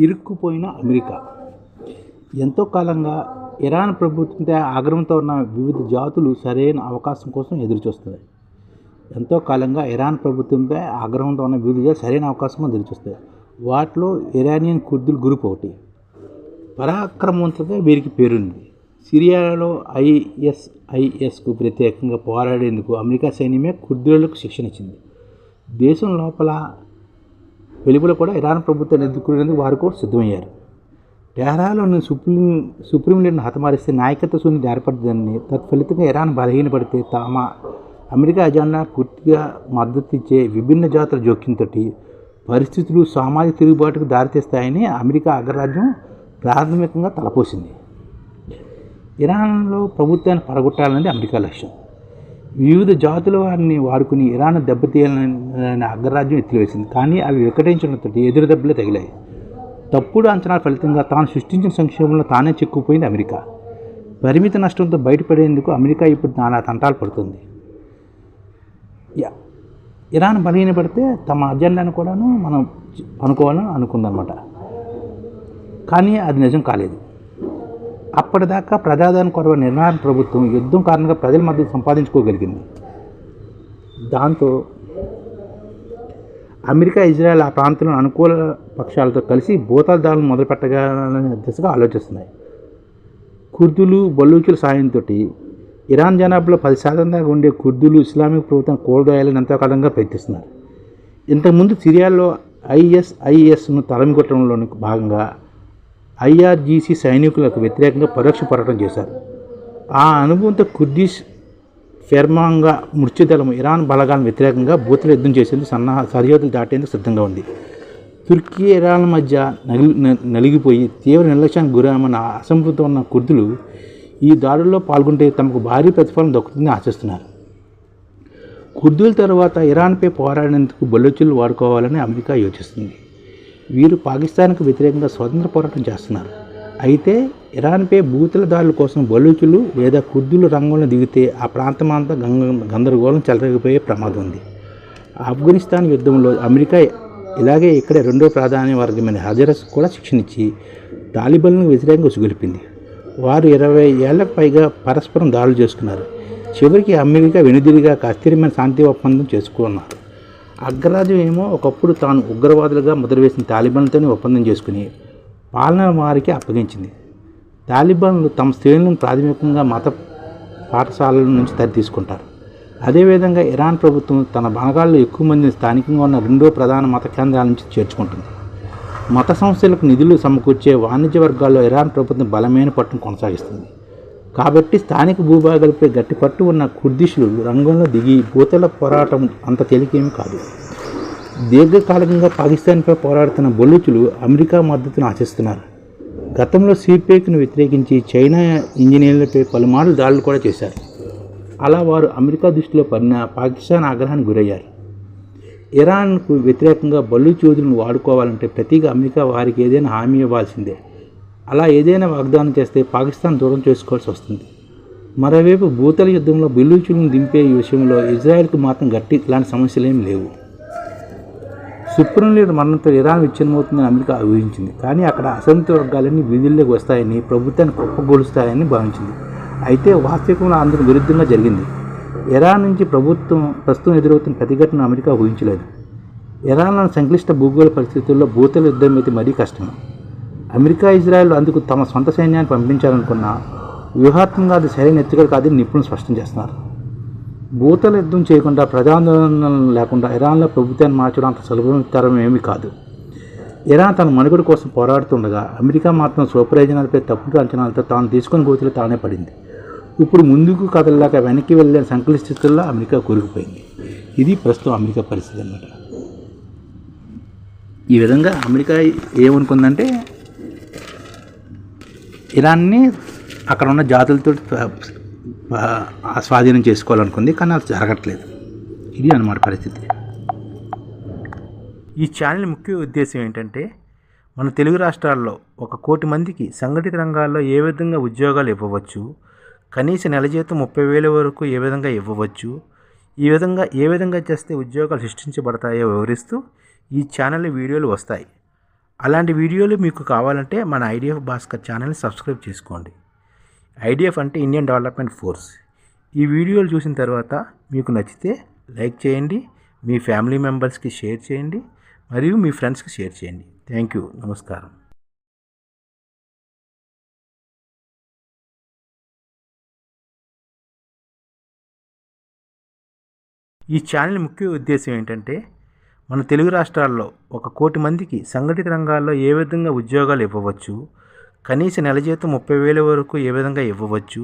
ఇరుక్కుపోయిన America. ఎంతో కాలంగా Iran ప్రభుత్వంపై ఆగ్రహంతో ఉన్న వివిధ జాతులు సరైన అవకాశం కోసం ఎదురుచూస్తాయి. వాటిలో ఇరానియన్ కుర్దుల గ్రూప్ ఒకటి. పరాక్రమవంతులుగా వీరికి పేరుంది. సిరియాలో ISISకు వ్యతిరేకంగా పోరాడేందుకు అమెరికా సైన్యమే కుర్దులకు శిక్షణ ఇచ్చింది. దేశం లోపల వెలుపల కూడా ఇరాన్ ప్రభుత్వాన్ని ఎదుర్కొనేందుకు వారు కూడా సిద్ధమయ్యారు. టెహరాన్లోని సుప్రీం లీడర్ను హతమారిస్తే నాయకత్వ శూన్యత ఏర్పడుతుందని, తత్ఫలితంగా ఇరాన్ బలహీనపడితే అమెరికా అజెండా పూర్తిగా మద్దతు ఇచ్చే విభిన్న జాతుల జోక్యంతో పరిస్థితులు సామాజిక తిరుగుబాటుకు దారితీస్తాయని అమెరికా అగ్రరాజ్యం ప్రాథమికంగా తలపోసింది. ఇరాన్లో ప్రభుత్వాన్ని పడగొట్టాలనేది అమెరికా లక్ష్యం. వివిధ జాతుల వారిని వాడుకుని ఇరాన్ దెబ్బతీయాలని అగ్రరాజ్యం ఎత్తివేసింది. కానీ అవి వికటించడంతో ఎదురు దెబ్బలే తగిలాయి. తప్పుడు అంచనాల ఫలితంగా తాను సృష్టించిన సంక్షోభంలో తానే చిక్కుపోయింది అమెరికా. పరిమిత నష్టంతో బయటపడేందుకు అమెరికా ఇప్పుడు నానా తంటాలు పడుతుంది. ఇరాన్ బలహీనపడితే తమ అజెండాను కూడాను మనం అనుకోవాలని అనుకుందనమాట. కానీ అది నిజం కాలేదు. అప్పటిదాకా ప్రజాదరణ కొరవైన ఇరాన్ ప్రభుత్వం యుద్ధం కారణంగా ప్రజల మద్దతు సంపాదించుకోగలిగింది. దాంతో అమెరికా, ఇజ్రాయెల్ ఆ ప్రాంతంలో అనుకూల పక్షాలతో కలిసి భూతాల దాడులను మొదలుపెట్టగలనే దిశగా ఆలోచిస్తున్నాయి. కుర్దులు, బలూచుల సాయంతో ఇరాన్ జనాభాలో 10% దాకా ఉండే కుర్దులు ఇస్లామిక్ ప్రభుత్వం కూలదోయాలని ఎంతోకాలంగా ప్రయత్నిస్తున్నారు. ఇంతకుముందు సిరియాలో ISISను తరిమికొట్టడంలోని భాగంగా IRGC సైనికులకు వ్యతిరేకంగా పరోక్ష పోరాటం చేశారు. ఆ అనుభవంతో కుర్దిష్ ఫెర్మాంగా మృత్యుదళం ఇరాన్ బలగాలను వ్యతిరేకంగా బూతుల యుద్ధం చేసేందుకు సరిహద్దులు దాటేందుకు సిద్ధంగా ఉంది. తుర్కీ, ఇరాన్ మధ్య నలిగిపోయి తీవ్ర నిర్లక్ష్యానికి గురమన్న అసంతృప్తితో ఉన్న కుర్దులు ఈ దాడుల్లో పాల్గొంటే తమకు భారీ ప్రతిఫలం దక్కుతుందని ఆశిస్తున్నారు. కుర్దుల తర్వాత ఇరాన్పై పోరాడేందుకు బలూచులు వాడుకోవాలని అమెరికా యోచిస్తుంది. వీరు పాకిస్తాన్కు వ్యతిరేకంగా స్వతంత్ర పోరాటం చేస్తున్నారు. అయితే ఇరాన్పై భూతుల దాడుల కోసం బలూచులు లేదా కుర్దులు రంగంలో దిగితే ఆ ప్రాంతమంతా గందరగోళం చెలరేగిపోయే ప్రమాదం ఉంది. ఆఫ్ఘనిస్తాన్ యుద్ధంలో అమెరికా ఇలాగే ఇక్కడే రెండో ప్రాధాన్య వర్గమైన హజరస్ కూడా శిక్షణిచ్చి తాలిబాన్లకు వ్యతిరేకంగా ఉసుగొలిపింది. వారు 20 ఏళ్లకు పైగా పరస్పరం దాడులు చేసుకున్నారు. చివరికి అమెరికా వెనుదిరిగా అస్థిరమైన శాంతి ఒప్పందం చేసుకున్నారు. అగ్రరాజ్యం ఏమో ఒకప్పుడు తాను ఉగ్రవాదులుగా ముద్రవేసిన తాలిబాన్లతోనే ఒప్పందం చేసుకుని పాలన వారికి అప్పగించింది. తాలిబాన్లు తమ శ్రేణులను ప్రాథమికంగా మత పాఠశాలల నుంచి తీసుకుంటారు. అదేవిధంగా ఇరాన్ ప్రభుత్వం తన బలగాల్లో ఎక్కువ మందిని స్థానికంగా ఉన్న రెండో ప్రధాన మత కేంద్రాల నుంచి చేర్చుకుంటుంది. మత సంస్థలకు నిధులు సమకూర్చే వాణిజ్య వర్గాల్లో ఇరాన్ ప్రభుత్వం బలమైన పట్టును కొనసాగిస్తుంది. కాబట్టి స్థానిక భూభాగాలపై గట్టి పట్టు ఉన్న కుర్దిషులు రంగంలో దిగి భూతల పోరాటం అంత తేలికేమీ కాదు. దీర్ఘకాలికంగా పాకిస్తాన్పై పోరాడుతున్న బలూచులు అమెరికా మద్దతును ఆశిస్తున్నారు. గతంలో సిపిఐను వ్యతిరేకించి చైనా ఇంజనీర్లపై పలుమార్లు దాడులు కూడా చేశారు. అలా వారు అమెరికా దృష్టిలో పడిన పాకిస్తాన్ ఆగ్రహానికి గురయ్యారు. ఇరాన్కు వ్యతిరేకంగా బలూచ్ యోధులను వాడుకోవాలంటే ప్రతిగా అమెరికా వారికి ఏదైనా హామీ ఇవ్వాల్సిందే. అలా ఏదైనా వాగ్దానం చేస్తే పాకిస్తాన్ దూరం చేసుకోవాల్సి వస్తుంది. మరోవైపు భూతల యుద్ధంలో బలూచులను దింపే విషయంలో ఇజ్రాయెల్కు మాత్రం ఇలాంటి సమస్యలేం లేవు. సుప్రీం లీడర్ మరణంతో ఇరాన్ విచ్ఛిన్నమవుతుందని అమెరికా ఊహించింది. కానీ అక్కడ అసంతృప్త వర్గాలన్నీ వీధుల్లోకి వస్తాయని, ప్రభుత్వాన్ని కుప్పగొలుస్తాయని భావించింది. అయితే వాస్తవికంలో అందుకు విరుద్ధంగా జరిగింది. ఇరాన్ నుంచి ప్రస్తుతం ఎదురవుతున్న ప్రతిఘటన అమెరికా ఊహించలేదు. ఇరాన్లోని సంక్లిష్ట భూగోళ పరిస్థితుల్లో భూతల యుద్ధం అయితే మరీ కష్టం. అమెరికా, ఇజ్రాయెల్ అందుకు తమ సొంత సైన్యాన్ని పంపించాలనుకున్న వ్యూహాత్మకంగా అది సరైన ఎత్తుగడ కాదని నిపుణులు స్పష్టం చేస్తున్నారు. భూతల యుద్ధం చేయకుండా, ప్రజాందోళనలు లేకుండా ఇరాన్లో ప్రభుత్వాన్ని మార్చడం అంత సులభతరం ఏమీ కాదు. ఇరాన్ తన మనుగడ కోసం పోరాడుతుండగా అమెరికా మాత్రం స్వప్రయోజనాలపై తప్పుడు అంచనాలతో తాను తీసుకుని గోతులు తానే పడింది. ఇప్పుడు ముందుకు కదలలేక వెనక్కి వెళ్ళే సంక్లిష్ట స్థితుల్లో అమెరికా కూరుకుపోయింది. ఇది ప్రస్తుతం అమెరికా పరిస్థితి అన్నమాట. ఈ విధంగా అమెరికా ఏమనుకుందంటే ఇరాన్ని అక్కడ ఉన్న జాతులతో స్వాధీనం చేసుకోవాలనుకుంది. కానీ అది జరగట్లేదు. ఇది అన్నమాట పరిస్థితి. ఈ ఛానల్ ముఖ్య ఉద్దేశం ఏంటంటే మన తెలుగు రాష్ట్రాల్లో 1 కోటి మందికి సంఘటిత రంగాల్లో ఏ విధంగా ఉద్యోగాలు ఇవ్వవచ్చు, కనీస నెల జీతం 30,000 వరకు ఏ విధంగా ఇవ్వవచ్చు, ఏ విధంగా చేస్తే ఉద్యోగాలు సృష్టించబడతాయో వివరిస్తూ ఈ ఛానల్ వీడియోలు వస్తాయి. అలాంటి వీడియోలు మీకు కావాలంటే మన ఐడిఎఫ్ భాస్కర్ ఛానల్ని సబ్స్క్రైబ్ చేసుకోండి. ఐడిఎఫ్ అంటే ఇండియన్ డెవలప్మెంట్ ఫోర్స్. ఈ వీడియోలు చూసిన తర్వాత మీకు నచ్చితే లైక్ చేయండి, మీ ఫ్యామిలీ మెంబర్స్కి షేర్ చేయండి, మరియు మీ ఫ్రెండ్స్కి షేర్ చేయండి. Thank you. నమస్కారం. ఈ ఛానల్ ముఖ్య ఉద్దేశం ఏంటంటే, మన తెలుగు రాష్ట్రాల్లో 1 కోటి మందికి సంఘటిత రంగాల్లో ఏ విధంగా ఉద్యోగాలు ఇవ్వవచ్చు, కనీస నెల జీతం 30,000 వరకు ఏ విధంగా ఇవ్వవచ్చు,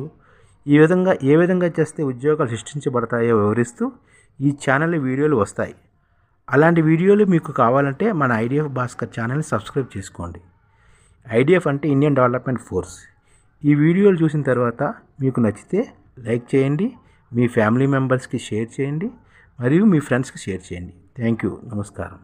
ఏ విధంగా చేస్తే ఉద్యోగాలు సృష్టించబడతాయో వివరిస్తూ ఈ ఛానల్ వీడియోలు వస్తాయి. అలాంటి వీడియోలు మీకు కావాలంటే మన ఐడిఎఫ్ భాస్కర్ ఛానల్ని సబ్స్క్రైబ్ చేసుకోండి. ఐడిఎఫ్ అంటే ఇండియన్ డెవలప్మెంట్ ఫోర్స్. ఈ వీడియోలు చూసిన తర్వాత మీకు నచ్చితే లైక్ చేయండి, మీ ఫ్యామిలీ మెంబర్స్కి షేర్ చేయండి, మరియు మీ ఫ్రెండ్స్కి షేర్ చేయండి. Thank you. నమస్కారం.